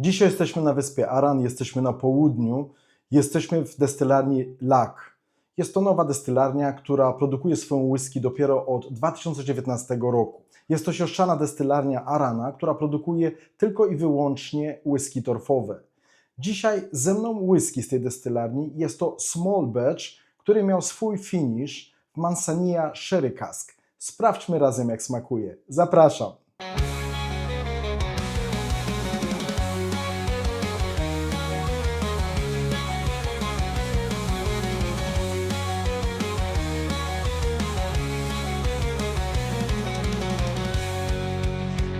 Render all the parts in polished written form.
Dzisiaj jesteśmy na wyspie Aran, jesteśmy na południu, jesteśmy w destylarni Lak. Jest to nowa destylarnia, która produkuje swoją whisky dopiero od 2019 roku. Jest to siostrzana destylarnia Arana, która produkuje tylko i wyłącznie whisky torfowe. Dzisiaj ze mną whisky z tej destylarni jest to Small Batch, który miał swój finish w Manzanilla Sherry Cask. Sprawdźmy razem, jak smakuje. Zapraszam!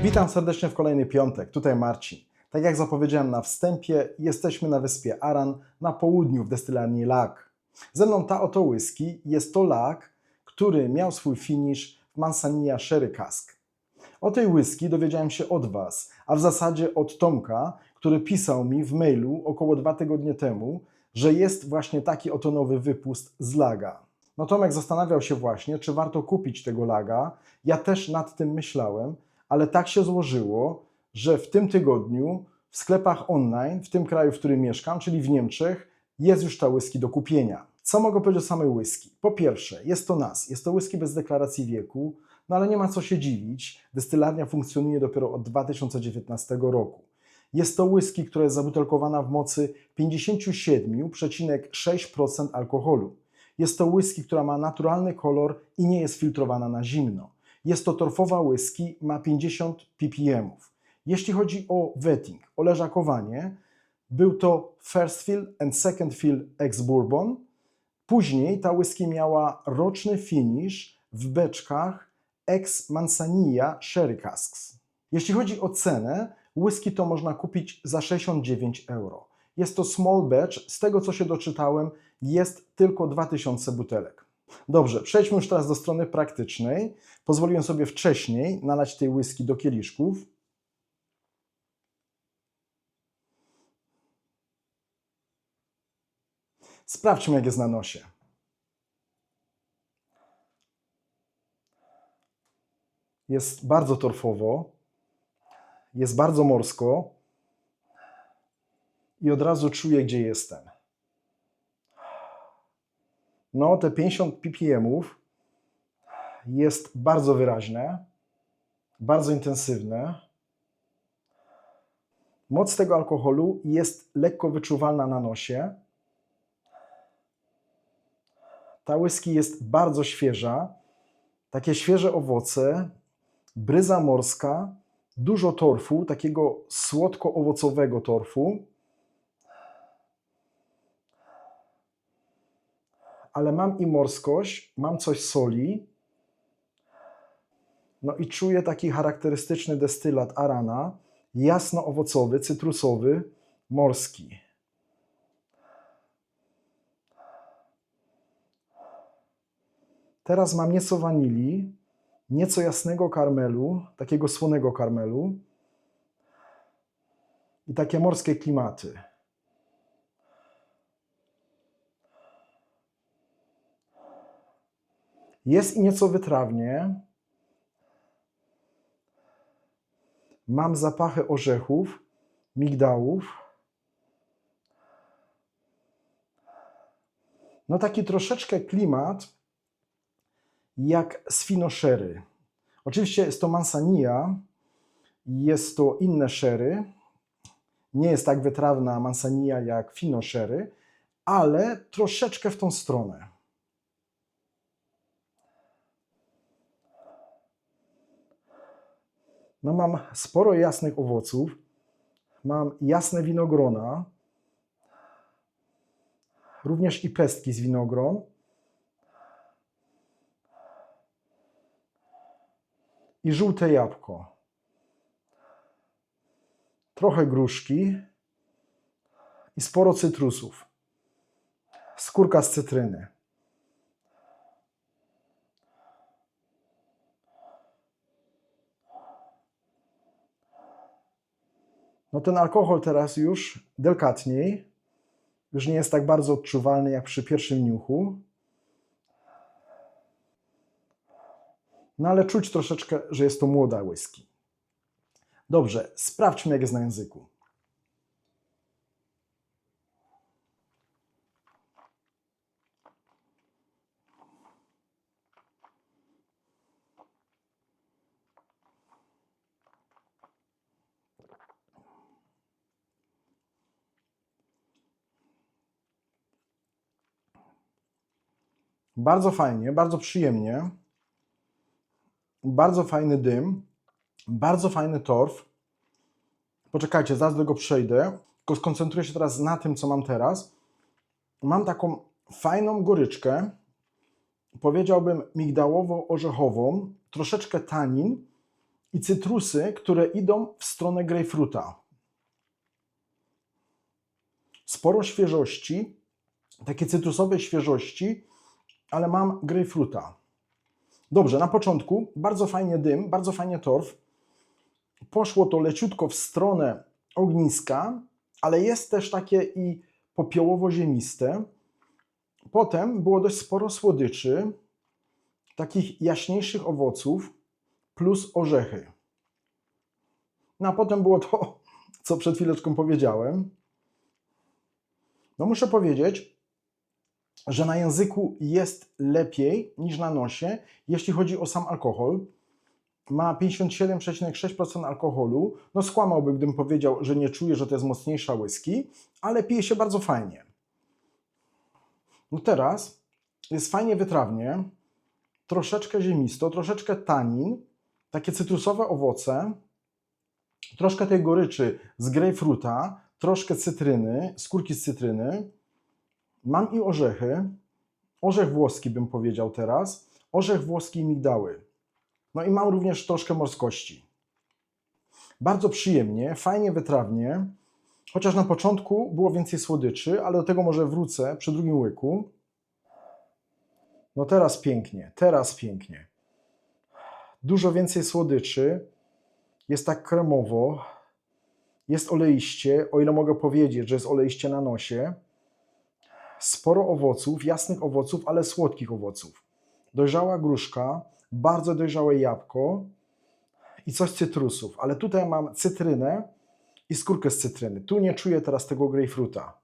Witam serdecznie w kolejny piątek, tutaj Marcin. Tak jak zapowiedziałem na wstępie, jesteśmy na wyspie Aran na południu w destylarni Lak. Ze mną ta oto whisky, jest to Lak, który miał swój finish w Manzanilla Sherry Cask. O tej whisky dowiedziałem się od Was, a w zasadzie od Tomka, który pisał mi w mailu około 2 tygodnie temu, że jest właśnie taki oto nowy wypust z Laga. No Tomek zastanawiał się właśnie, czy warto kupić tego Laga. Ja też nad tym myślałem, ale tak się złożyło, że w tym tygodniu w sklepach online, w tym kraju, w którym mieszkam, czyli w Niemczech, jest już ta whisky do kupienia. Co mogę powiedzieć o samej whisky? Po pierwsze, jest to whisky bez deklaracji wieku, no ale nie ma co się dziwić, destylarnia funkcjonuje dopiero od 2019 roku. Jest to whisky, która jest zabutelkowana w mocy 57,6% alkoholu. Jest to whisky, która ma naturalny kolor i nie jest filtrowana na zimno. Jest to torfowa whisky, ma 50 ppm. Jeśli chodzi o wetting, o leżakowanie, był to First Fill and Second Fill ex-Bourbon. Później ta whisky miała roczny finish w beczkach ex-Manzanilla Sherry Casks. Jeśli chodzi o cenę, whisky to można kupić za 69 euro. Jest to small batch, z tego co się doczytałem, jest tylko 2000 butelek. Dobrze, przejdźmy już teraz do strony praktycznej. Pozwoliłem sobie wcześniej nalać tej whisky do kieliszków. Sprawdźmy, jak jest na nosie. Jest bardzo torfowo, jest bardzo morsko i od razu czuję, gdzie jestem. No, te 50 ppm jest bardzo wyraźne, bardzo intensywne. Moc tego alkoholu jest lekko wyczuwalna na nosie. Ta whisky jest bardzo świeża, takie świeże owoce, bryza morska, dużo torfu, takiego słodko-owocowego torfu. Ale mam i morskość, mam coś soli. No i czuję taki charakterystyczny destylat Arana, jasno owocowy, cytrusowy, morski. Teraz mam nieco wanilii, nieco jasnego karmelu, takiego słonego karmelu i takie morskie klimaty. Jest i nieco wytrawnie. Mam zapachy orzechów, migdałów. No taki troszeczkę klimat jak z Fino Sherry. Oczywiście jest to Manzanilla, jest to inne sherry. Nie jest tak wytrawna Manzanilla jak Fino Sherry, ale troszeczkę w tą stronę. No mam sporo jasnych owoców, mam jasne winogrona, również i pestki z winogron. I żółte jabłko. Trochę gruszki i sporo cytrusów. Skórka z cytryny. No ten alkohol teraz już delikatniej, już nie jest tak bardzo odczuwalny jak przy pierwszym niuchu. No ale czuć troszeczkę, że jest to młoda whisky. Dobrze, sprawdźmy, jak jest na języku. Bardzo fajnie, bardzo przyjemnie. Bardzo fajny dym, bardzo fajny torf. Poczekajcie, zaraz do go przejdę, tylko skoncentruję się teraz na tym, co mam teraz. Mam taką fajną goryczkę, powiedziałbym migdałowo-orzechową, troszeczkę tanin i cytrusy, które idą w stronę grejpfruta. Sporo świeżości, takie cytrusowej świeżości, ale mam grejpfruta. Dobrze, na początku bardzo fajnie dym, bardzo fajnie torf. Poszło to leciutko w stronę ogniska, ale jest też takie i popiołowo-ziemiste. Potem było dość sporo słodyczy, takich jaśniejszych owoców plus orzechy. No a potem było to, co przed chwileczką powiedziałem. No muszę powiedzieć, że na języku jest lepiej niż na nosie, jeśli chodzi o sam alkohol. Ma 57,6% alkoholu. No skłamałbym, gdybym powiedział, że nie czuję, że to jest mocniejsza whisky, ale pije się bardzo fajnie. No teraz jest fajnie wytrawnie, troszeczkę ziemisto, troszeczkę tanin, takie cytrusowe owoce, troszkę tej goryczy z grejpfruta, troszkę cytryny, skórki z cytryny. Mam i orzechy, orzech włoski bym powiedział teraz, orzech włoski i migdały. No i mam również troszkę morskości. Bardzo przyjemnie, fajnie wytrawnie, chociaż na początku było więcej słodyczy, ale do tego może wrócę przy drugim łyku. No teraz pięknie, teraz pięknie. Dużo więcej słodyczy, jest tak kremowo, jest oleiście, o ile mogę powiedzieć, że jest oleiście na nosie. Sporo owoców, jasnych owoców, ale słodkich owoców. Dojrzała gruszka, bardzo dojrzałe jabłko i coś cytrusów, ale tutaj mam cytrynę i skórkę z cytryny. Tu nie czuję teraz tego grejpfruta.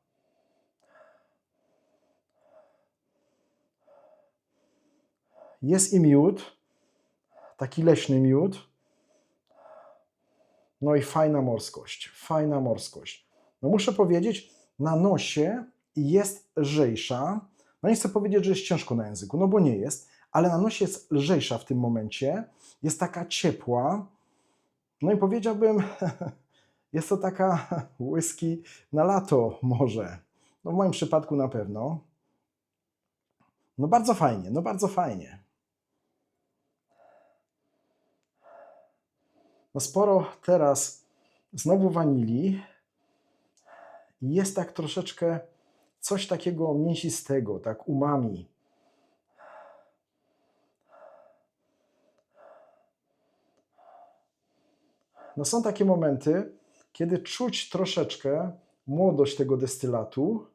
Jest i miód, taki leśny miód. No i fajna morskość, fajna morskość. No muszę powiedzieć, na nosie jest lżejsza. No nie chcę powiedzieć, że jest ciężko na języku, no bo nie jest, ale na nosie jest lżejsza w tym momencie, jest taka ciepła. No i powiedziałbym, jest to taka whisky na lato może. No w moim przypadku na pewno. No bardzo fajnie, no bardzo fajnie. No sporo teraz znowu wanilii. Jest tak troszeczkę coś takiego mięsistego, tak umami. No są takie momenty, kiedy czuć troszeczkę młodość tego destylatu,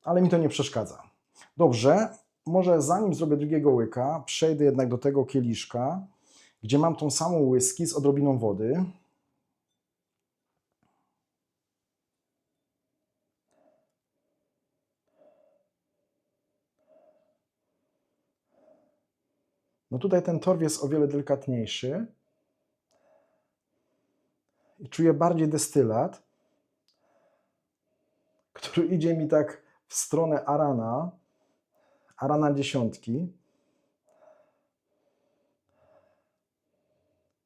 ale mi to nie przeszkadza. Dobrze, może zanim zrobię drugiego łyka, przejdę jednak do tego kieliszka, gdzie mam tą samą whisky z odrobiną wody. No tutaj ten torf jest o wiele delikatniejszy i czuję bardziej destylat, który idzie mi tak w stronę Arana dziesiątki,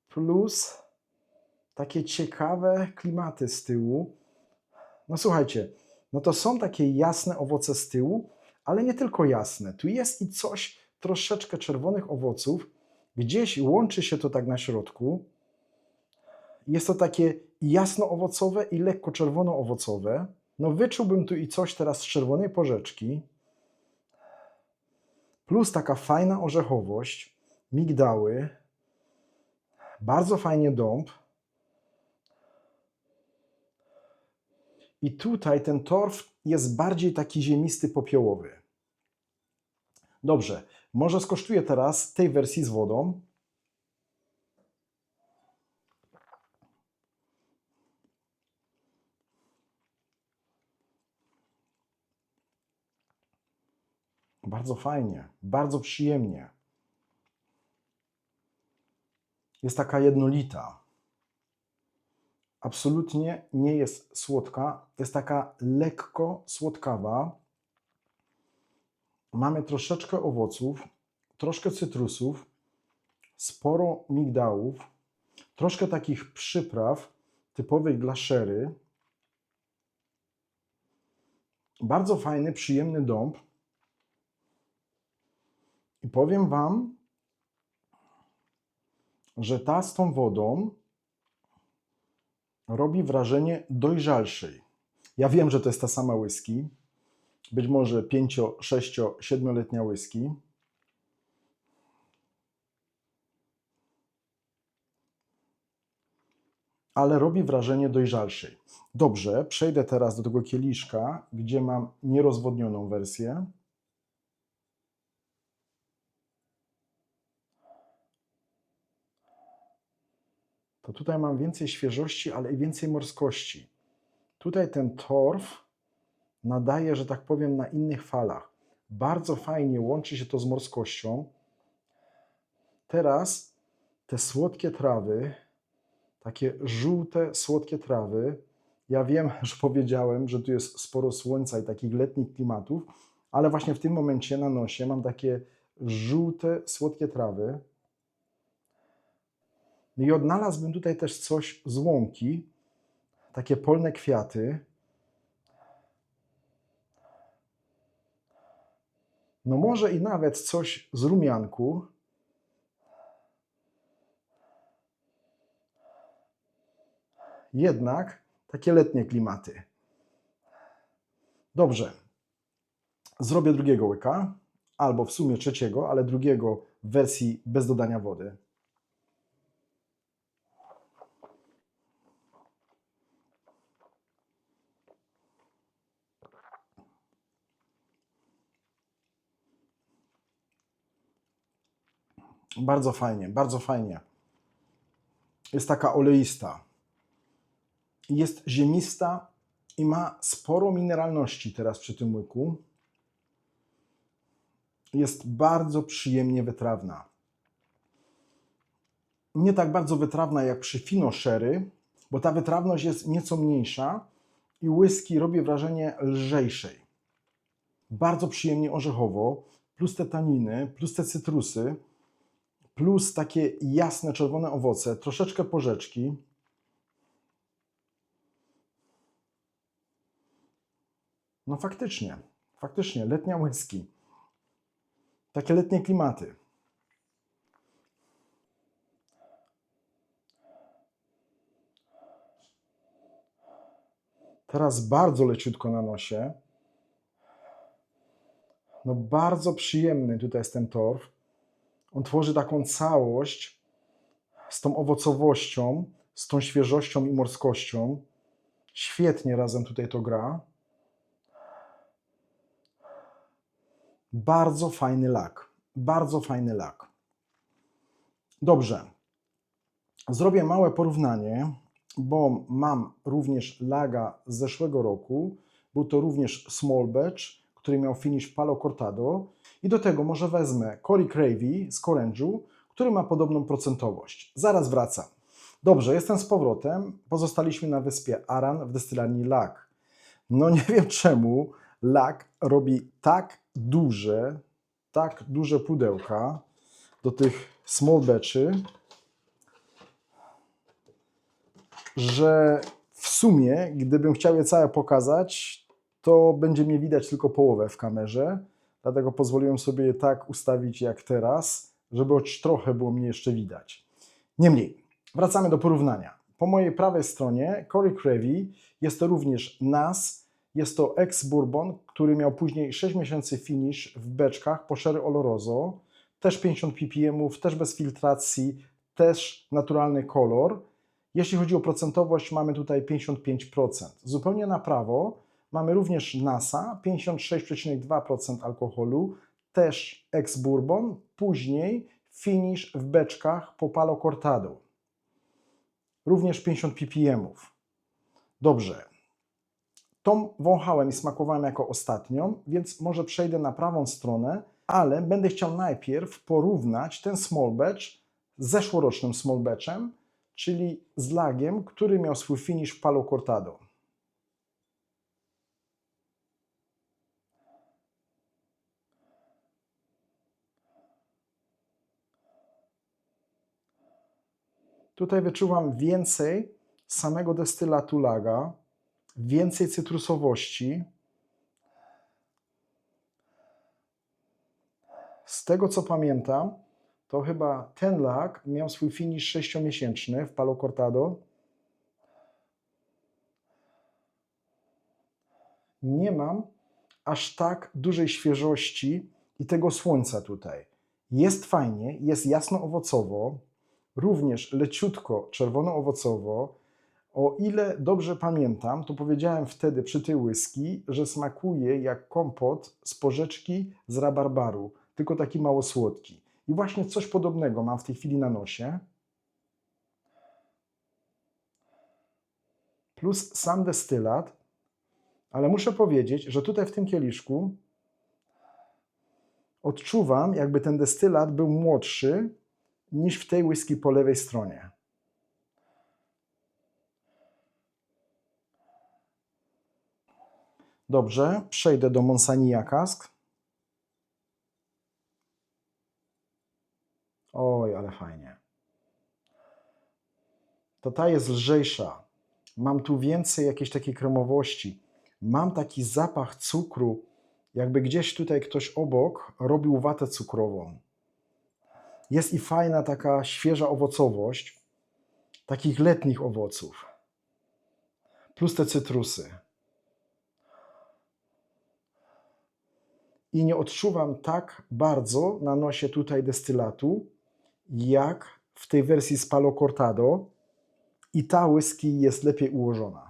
plus takie ciekawe klimaty z tyłu. No słuchajcie, no to są takie jasne owoce z tyłu, ale nie tylko jasne. Tu jest i coś, troszeczkę czerwonych owoców. Gdzieś łączy się to tak na środku. Jest to takie jasno owocowe i lekko czerwono owocowe. No wyczułbym tu i coś teraz z czerwonej porzeczki. Plus taka fajna orzechowość, migdały. Bardzo fajnie dąb. I tutaj ten torf jest bardziej taki ziemisty, popiołowy. Dobrze, może skosztuję teraz tej wersji z wodą. Bardzo fajnie, bardzo przyjemnie. Jest taka jednolita. Absolutnie nie jest słodka, jest taka lekko słodkawa. Mamy troszeczkę owoców, troszkę cytrusów, sporo migdałów, troszkę takich przypraw typowych dla sherry. Bardzo fajny, przyjemny dąb. I powiem Wam, że ta z tą wodą robi wrażenie dojrzalszej. Ja wiem, że to jest ta sama whisky, być może 5, 6, 7-letnia whisky. Ale robi wrażenie dojrzalszej. Dobrze, przejdę teraz do tego kieliszka, gdzie mam nierozwodnioną wersję. To tutaj mam więcej świeżości, ale i więcej morskości. Tutaj ten torf nadaje, że tak powiem, na innych falach. Bardzo fajnie łączy się to z morskością. Teraz te słodkie trawy, takie żółte, słodkie trawy. Ja wiem, że powiedziałem, że tu jest sporo słońca i takich letnich klimatów, ale właśnie w tym momencie na nosie mam takie żółte, słodkie trawy. I odnalazłbym tutaj też coś z łąki, takie polne kwiaty. No może i nawet coś z rumianku. Jednak takie letnie klimaty. Dobrze. Zrobię drugiego łyka, albo w sumie trzeciego, ale drugiego w wersji bez dodania wody. Bardzo fajnie, bardzo fajnie. Jest taka oleista. Jest ziemista i ma sporo mineralności teraz przy tym łyku. Jest bardzo przyjemnie wytrawna. Nie tak bardzo wytrawna jak przy Fino Sherry, bo ta wytrawność jest nieco mniejsza i whisky robi wrażenie lżejszej. Bardzo przyjemnie orzechowo, plus te taniny, plus te cytrusy, plus takie jasne, czerwone owoce, troszeczkę porzeczki. No faktycznie, letnia whisky. Takie letnie klimaty. Teraz bardzo leciutko na nosie. No bardzo przyjemny tutaj jest ten torf. On tworzy taką całość z tą owocowością, z tą świeżością i morskością. Świetnie razem tutaj to gra. Bardzo fajny lak. Bardzo fajny lak. Dobrze. Zrobię małe porównanie, bo mam również laga z zeszłego roku. Był to również small batch, który miał finish Palo Cortado. I do tego może wezmę Cory Cravey z Corange'u, który ma podobną procentowość. Zaraz wracam. Dobrze, jestem z powrotem. Pozostaliśmy na wyspie Aran w destylarni Lak. No nie wiem czemu Lak robi tak duże pudełka do tych small batchy, że w sumie, gdybym chciał je całe pokazać, to będzie mnie widać tylko połowę w kamerze, dlatego pozwoliłem sobie je tak ustawić jak teraz, żeby choć trochę było mnie jeszcze widać. Niemniej, wracamy do porównania. Po mojej prawej stronie Cory Cravey jest to również NAS, jest to ex-bourbon, który miał później 6 miesięcy finish w beczkach po Sherry Oloroso, też 50 ppm, też bez filtracji, też naturalny kolor. Jeśli chodzi o procentowość, mamy tutaj 55%. Zupełnie na prawo mamy również NASA, 56,2% alkoholu, też ex-bourbon, później finish w beczkach po Palo Cortado. Również 50 ppm. Dobrze. Tą wąchałem i smakowałem jako ostatnią, więc może przejdę na prawą stronę, ale będę chciał najpierw porównać ten small batch z zeszłorocznym small batchem, czyli z lagiem, który miał swój finish Palo Cortado. Tutaj wyczuwam więcej samego destylatu laga, więcej cytrusowości. Z tego co pamiętam, to chyba ten lag miał swój finish 6-miesięczny w Palo Cortado. Nie mam aż tak dużej świeżości i tego słońca tutaj. Jest fajnie, jest jasno owocowo, również leciutko czerwono-owocowo. O ile dobrze pamiętam, to powiedziałem wtedy przy tej whisky, że smakuje jak kompot z porzeczki z rabarbaru, tylko taki mało słodki. I właśnie coś podobnego mam w tej chwili na nosie. Plus sam destylat, ale muszę powiedzieć, że tutaj w tym kieliszku odczuwam, jakby ten destylat był młodszy niż w tej whisky po lewej stronie. Dobrze, przejdę do Monsania Cask. Oj, ale fajnie. To ta jest lżejsza. Mam tu więcej jakiejś takiej kremowości. Mam taki zapach cukru, jakby gdzieś tutaj ktoś obok robił watę cukrową. Jest i fajna taka świeża owocowość, takich letnich owoców. Plus te cytrusy. I nie odczuwam tak bardzo na nosie tutaj destylatu, jak w tej wersji z Palo Cortado. I ta whisky jest lepiej ułożona.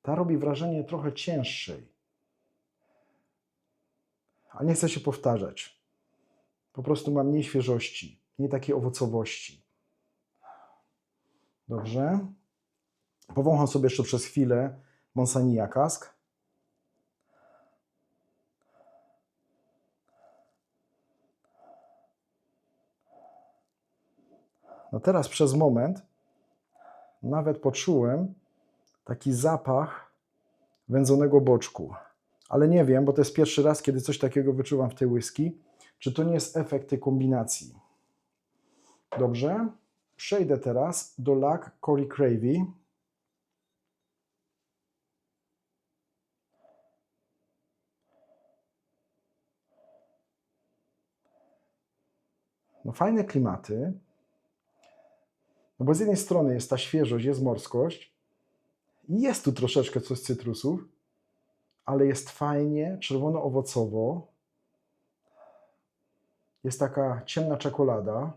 Ta robi wrażenie trochę cięższej. A nie chcę się powtarzać. Po prostu ma mniej świeżości, mniej takiej owocowości. Dobrze. Powącham sobie jeszcze przez chwilę Monsania Cask. No teraz przez moment nawet poczułem taki zapach wędzonego boczku. Ale nie wiem, bo to jest pierwszy raz, kiedy coś takiego wyczuwam w tej whisky, czy to nie jest efekt tej kombinacji. Dobrze. Przejdę teraz do lag Corey Cravey. No fajne klimaty. No bo z jednej strony jest ta świeżość, jest morskość, jest tu troszeczkę coś z cytrusów, ale jest fajnie, czerwono-owocowo. Jest taka ciemna czekolada.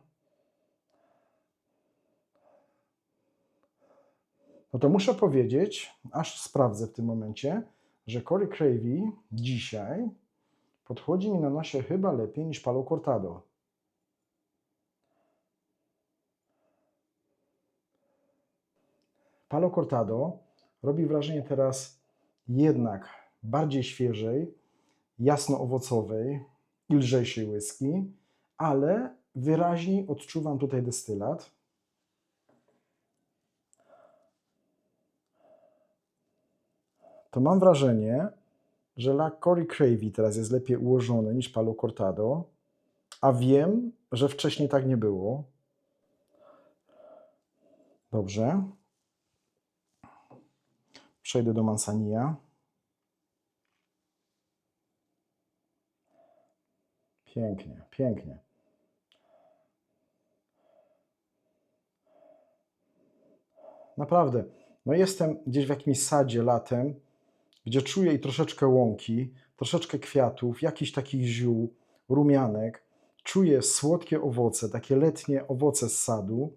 No to muszę powiedzieć, aż sprawdzę w tym momencie, że Corey Cravey dzisiaj podchodzi mi na nosie chyba lepiej niż Palo Cortado. Palo Cortado robi wrażenie teraz jednak bardziej świeżej, jasno-owocowej i lżejszej whisky, ale wyraźniej odczuwam tutaj destylat. To mam wrażenie, że lag Corey Cravey teraz jest lepiej ułożony niż Palo Cortado, a wiem, że wcześniej tak nie było. Dobrze. Przejdę do Mansania. Pięknie, pięknie. Naprawdę. No jestem gdzieś w jakimś sadzie latem, gdzie czuję i troszeczkę łąki, troszeczkę kwiatów, jakichś takich ziół, rumianek. Czuję słodkie owoce, takie letnie owoce z sadu.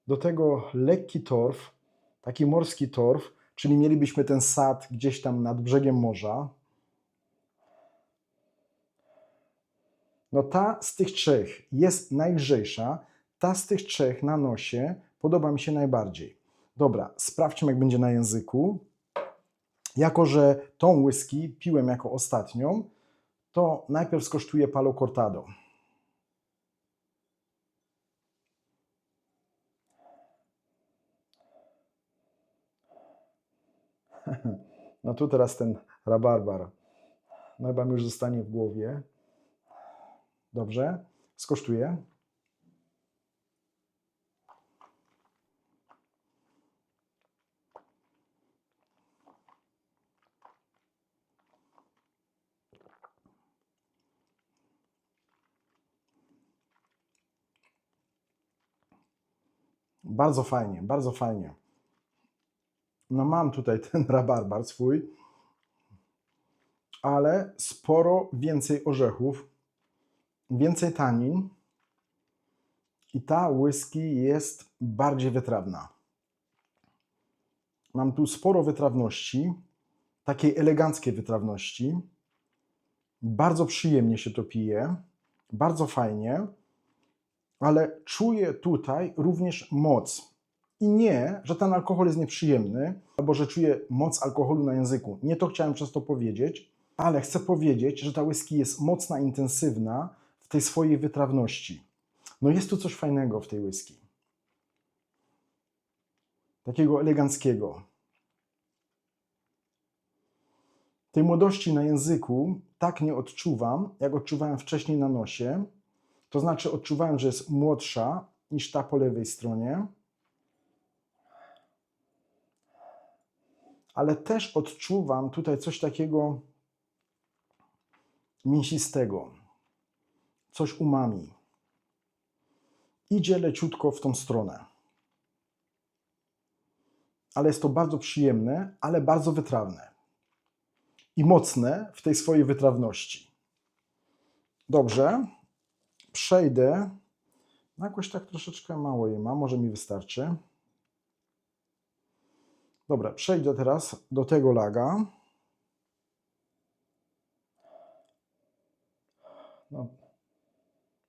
Do tego lekki torf, taki morski torf, czyli mielibyśmy ten sad gdzieś tam nad brzegiem morza. No ta z tych trzech jest najlżejsza, ta z tych trzech na nosie podoba mi się najbardziej. Dobra, sprawdźmy jak będzie na języku. Jako że tą whisky piłem jako ostatnią, to najpierw skosztuję Palo Cortado. No tu teraz ten rabarbar. No chyba mi już zostanie w głowie. Dobrze, skosztuję. Bardzo fajnie, bardzo fajnie. No mam tutaj ten rabarbar swój, ale sporo więcej orzechów, więcej tanin i ta whisky jest bardziej wytrawna. Mam tu sporo wytrawności, takiej eleganckiej wytrawności. Bardzo przyjemnie się to pije, bardzo fajnie, ale czuję tutaj również moc. I nie, że ten alkohol jest nieprzyjemny, albo że czuję moc alkoholu na języku. Nie to chciałem przez to powiedzieć, ale chcę powiedzieć, że ta whisky jest mocna, intensywna w tej swojej wytrawności. No jest tu coś fajnego w tej whisky. Takiego eleganckiego. Tej młodości na języku tak nie odczuwam, jak odczuwałem wcześniej na nosie. To znaczy odczuwałem, że jest młodsza niż ta po lewej stronie. Ale też odczuwam tutaj coś takiego mięsistego. Coś umami. Idzie leciutko w tą stronę. Ale jest to bardzo przyjemne, ale bardzo wytrawne. I mocne w tej swojej wytrawności. Dobrze. Przejdę. No jakoś tak troszeczkę mało jej mam, może mi wystarczy. Dobra, przejdę teraz do tego laga. No,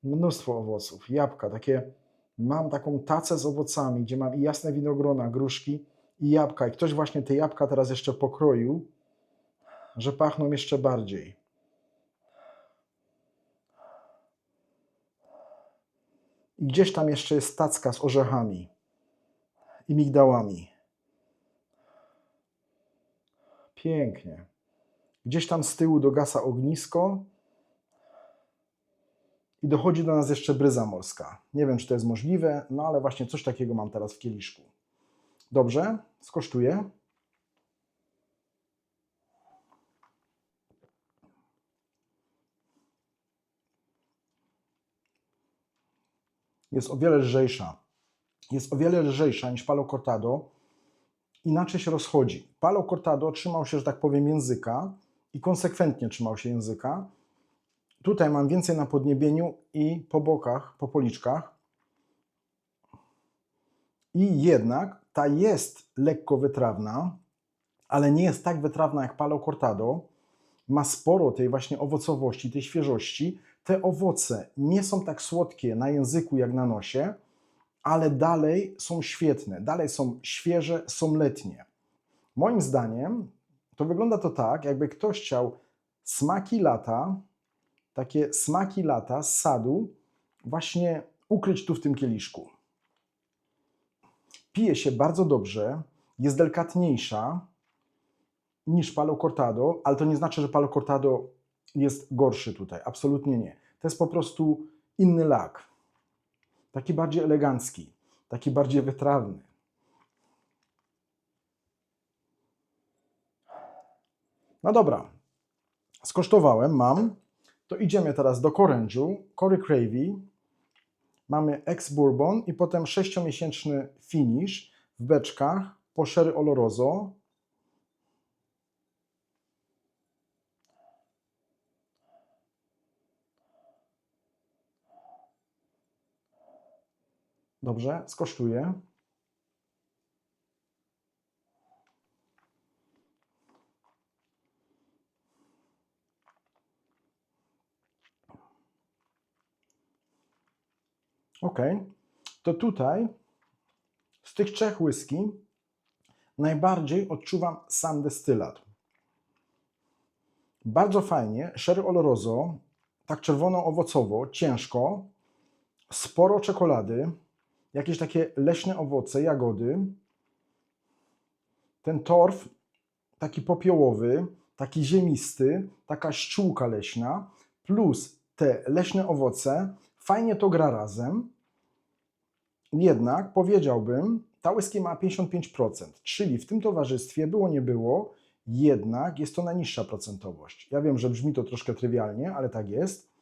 mnóstwo owoców, jabłka, takie, mam taką tacę z owocami, gdzie mam i jasne winogrona, gruszki i jabłka. I ktoś właśnie te jabłka teraz jeszcze pokroił, że pachną jeszcze bardziej. I gdzieś tam jeszcze jest tacka z orzechami i migdałami. Pięknie. Gdzieś tam z tyłu dogasa ognisko i dochodzi do nas jeszcze bryza morska. Nie wiem, czy to jest możliwe, no ale właśnie coś takiego mam teraz w kieliszku. Dobrze, skosztuję. Jest o wiele lżejsza. Jest o wiele lżejsza niż Palo Cortado. Inaczej się rozchodzi. Palo Cortado trzymał się, że tak powiem, języka i konsekwentnie trzymał się języka. Tutaj mam więcej na podniebieniu i po bokach, po policzkach. I jednak ta jest lekko wytrawna, ale nie jest tak wytrawna jak Palo Cortado. Ma sporo tej właśnie owocowości, tej świeżości. Te owoce nie są tak słodkie na języku jak na nosie, ale dalej są świetne, dalej są świeże, są letnie. Moim zdaniem to wygląda to tak, jakby ktoś chciał smaki lata, takie smaki lata z sadu właśnie ukryć tu w tym kieliszku. Pije się bardzo dobrze, jest delikatniejsza niż Palo Cortado, ale to nie znaczy, że Palo Cortado jest gorszy tutaj. Absolutnie nie. To jest po prostu inny lag. Taki bardziej elegancki, taki bardziej wytrawny. No dobra, skosztowałem, mam. To idziemy teraz do Corężu, Cory Cravey. Mamy ex-bourbon i potem 6-miesięczny finish w beczkach po Sherry Oloroso. Dobrze, skosztuję. Ok, to tutaj z tych trzech whisky najbardziej odczuwam sam destylat. Bardzo fajnie, Sherry Oloroso, tak czerwono-owocowo, ciężko, sporo czekolady, jakieś takie leśne owoce, jagody. Ten torf taki popiołowy, taki ziemisty, taka ściółka leśna, plus te leśne owoce, fajnie to gra razem. Jednak powiedziałbym, ta whisky ma 55%, czyli w tym towarzystwie było nie było, jednak jest to najniższa procentowość. Ja wiem, że brzmi to troszkę trywialnie, ale tak jest.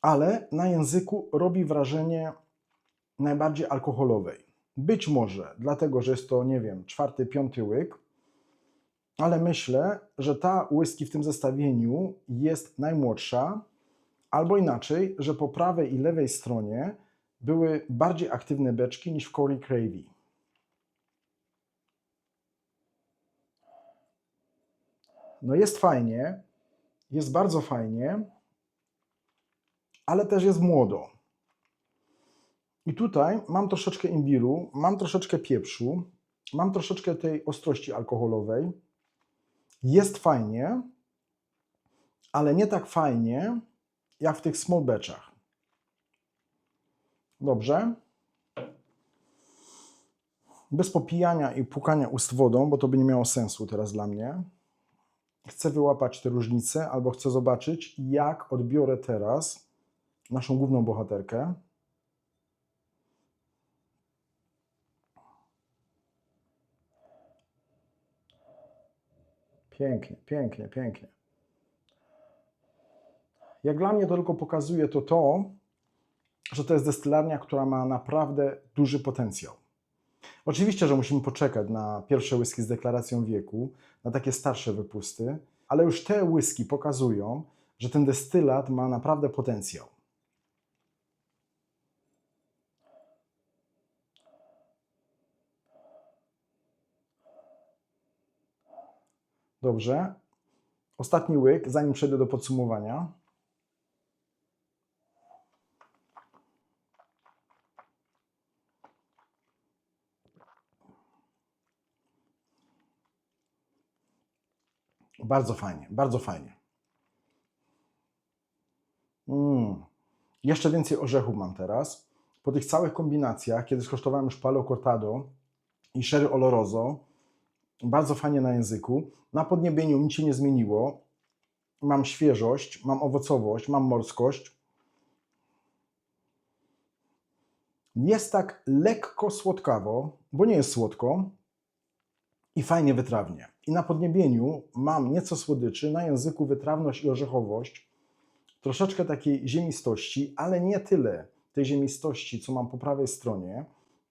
Ale na języku robi wrażenie najbardziej alkoholowej. Być może dlatego, że jest to, nie wiem, 4., 5. łyk, ale myślę, że ta whisky w tym zestawieniu jest najmłodsza, albo inaczej, że po prawej i lewej stronie były bardziej aktywne beczki niż w Corey Cravey. No jest fajnie, jest bardzo fajnie, ale też jest młodo. I tutaj mam troszeczkę imbiru, mam troszeczkę pieprzu, mam troszeczkę tej ostrości alkoholowej. Jest fajnie, ale nie tak fajnie jak w tych small batchach. Dobrze? Bez popijania i płukania ust wodą, bo to by nie miało sensu teraz dla mnie. Chcę wyłapać te różnice, albo chcę zobaczyć, jak odbiorę teraz naszą główną bohaterkę. Pięknie, pięknie, pięknie. Jak dla mnie to tylko pokazuje to, że to jest destylarnia, która ma naprawdę duży potencjał. Oczywiście, że musimy poczekać na pierwsze whisky z deklaracją wieku, na takie starsze wypusty, ale już te whisky pokazują, że ten destylat ma naprawdę potencjał. Dobrze. Ostatni łyk, zanim przejdę do podsumowania. Bardzo fajnie, bardzo fajnie. Jeszcze więcej orzechów mam teraz. Po tych całych kombinacjach, kiedy skosztowałem już Palo Cortado i Sherry Oloroso, bardzo fajnie na języku. Na podniebieniu nic się nie zmieniło. Mam świeżość, mam owocowość, mam morskość. Jest tak lekko słodkawo, bo nie jest słodko i fajnie wytrawnie. I na podniebieniu mam nieco słodyczy, na języku wytrawność i orzechowość, troszeczkę takiej ziemistości, ale nie tyle tej ziemistości, co mam po prawej stronie,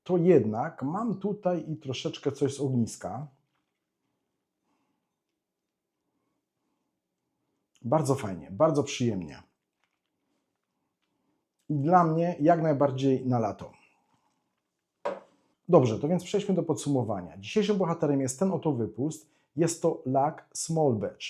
to jednak mam tutaj i troszeczkę coś z ogniska. Bardzo fajnie, bardzo przyjemnie. I dla mnie jak najbardziej na lato. Dobrze, to więc przejdźmy do podsumowania. Dzisiejszym bohaterem jest ten oto wypust. Jest to lak Small Batch.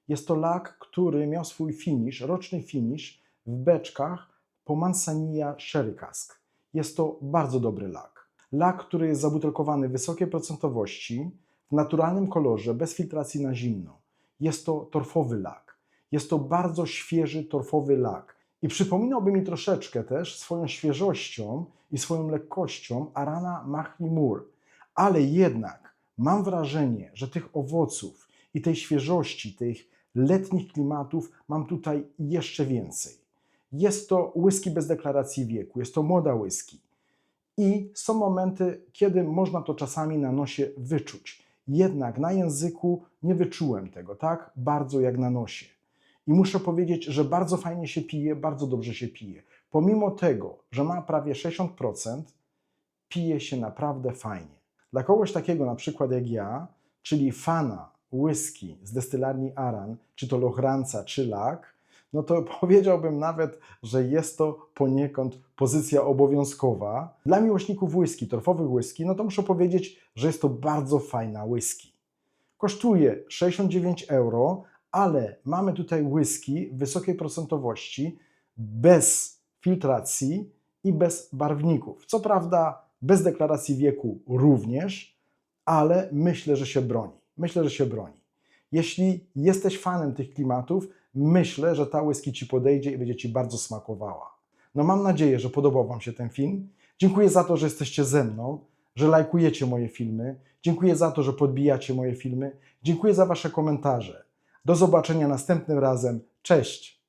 Jest to lak, który miał swój finish, roczny finish w beczkach po Manzanilla Sherry Cask. Jest to bardzo dobry lak. Lak, który jest zabutelkowany w wysokiej procentowości, w naturalnym kolorze, bez filtracji na zimno. Jest to torfowy lak. Jest to bardzo świeży, torfowy lak. I przypominałby mi troszeczkę też swoją świeżością i swoją lekkością Arana Mahli-Mur. Ale jednak mam wrażenie, że tych owoców i tej świeżości, tych letnich klimatów mam tutaj jeszcze więcej. Jest to whisky bez deklaracji wieku, jest to młoda whisky. I są momenty, kiedy można to czasami na nosie wyczuć. Jednak na języku nie wyczułem tego tak bardzo jak na nosie. I muszę powiedzieć, że bardzo fajnie się pije, bardzo dobrze się pije. Pomimo tego, że ma prawie 60%, pije się naprawdę fajnie. Dla kogoś takiego na przykład jak ja, czyli fana whisky z destylarni Aran, czy to Lochranca, czy Lak, no to powiedziałbym nawet, że jest to poniekąd pozycja obowiązkowa. Dla miłośników whisky, torfowych whisky, no to muszę powiedzieć, że jest to bardzo fajna whisky. Kosztuje 69 euro, ale mamy tutaj whisky wysokiej procentowości, bez filtracji i bez barwników. Co prawda bez deklaracji wieku również, ale myślę, że się broni. Myślę, że się broni. Jeśli jesteś fanem tych klimatów, myślę, że ta whisky Ci podejdzie i będzie Ci bardzo smakowała. No mam nadzieję, że podobał Wam się ten film. Dziękuję za to, że jesteście ze mną. że lajkujecie moje filmy. Dziękuję za to, że podbijacie moje filmy. Dziękuję za Wasze komentarze. Do zobaczenia następnym razem. Cześć!